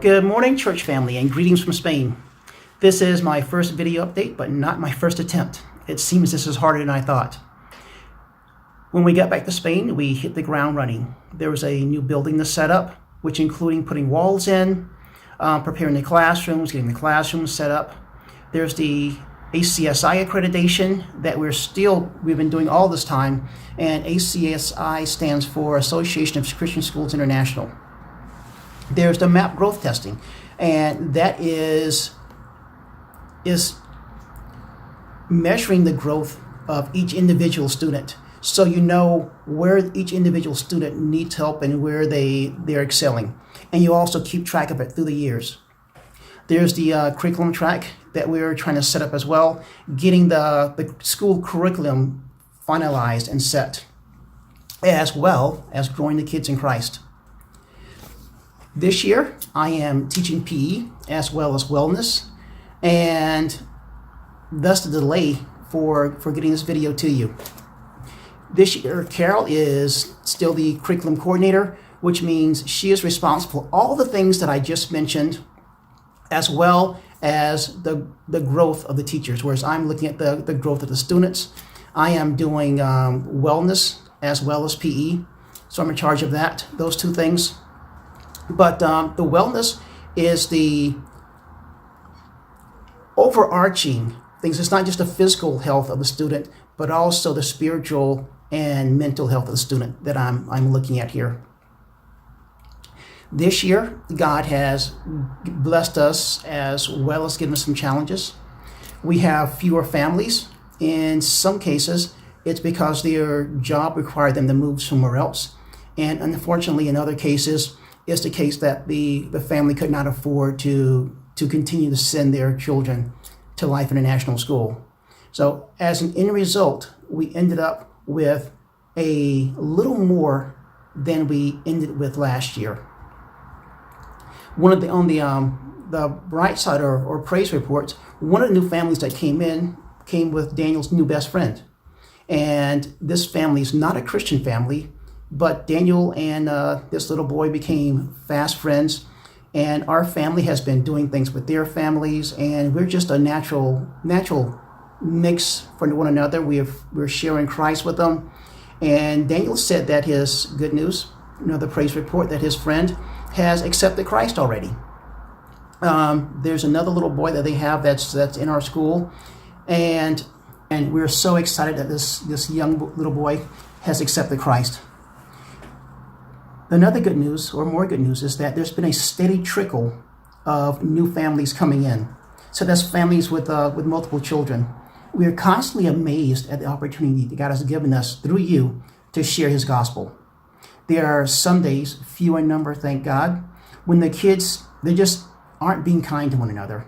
Good morning, church family, and greetings from Spain. This is my first video update, but not my first attempt. It seems this is harder than I thought. When we got back to Spain, we hit the ground running. There was a new building to set up, which including putting walls in, preparing the classrooms, getting the classrooms set up. There's the ACSI accreditation that we've been doing all this time, and ACSI stands for Association of Christian Schools International. There's the MAP growth testing, and that is measuring the growth of each individual student, so you know where each individual student needs help and where they're excelling, and you also keep track of it through the years. There's the curriculum track that we're trying to set up as well, getting the school curriculum finalized and set, as well as growing the kids in Christ. This year, I am teaching PE as well as wellness, and thus the delay for getting this video to you. This year, Carol is still the curriculum coordinator, which means she is responsible for all the things that I just mentioned, as well as the growth of the teachers, whereas I'm looking at the growth of the students. I am doing wellness as well as PE, so I'm in charge of those two things. But the wellness is the overarching things. It's not just the physical health of the student, but also the spiritual and mental health of the student that I'm looking at here. This year, God has blessed us as well as given us some challenges. We have fewer families. In some cases, it's because their job required them to move somewhere else. And unfortunately, in other cases, it's the case that the family could not afford to continue to send their children to life in a national school. So as an end result, we ended up with a little more than we ended with last year. On the bright side or praise reports, one of the new families that came with Daniel's new best friend. And this family is not a Christian family, but Daniel and this little boy became fast friends, and our family has been doing things with their families, and we're just a natural mix for one another. We're sharing Christ with them. And Daniel said that his good news, another praise report, that his friend has accepted Christ already. There's another little boy that they have that's in our school, and we're so excited that this young little boy has accepted Christ. Another good news, or more good news, is that there's been a steady trickle of new families coming in. So that's families with multiple children. We are constantly amazed at the opportunity that God has given us through you to share His gospel. There are some days, few in number, thank God, when the kids, they just aren't being kind to one another.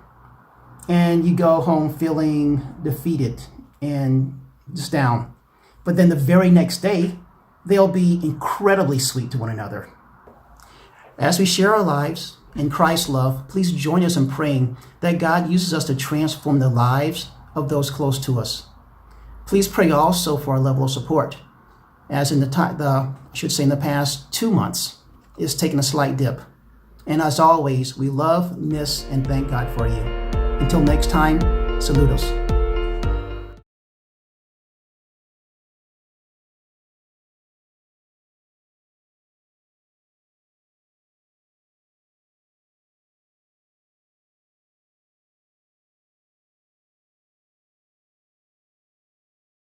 And you go home feeling defeated and just down. But then the very next day, they'll be incredibly sweet to one another. As we share our lives in Christ's love, please join us in praying that God uses us to transform the lives of those close to us. Please pray also for our level of support, as in the past 2 months, it's taken a slight dip. And as always, we love, miss, and thank God for you. Until next time, saludos.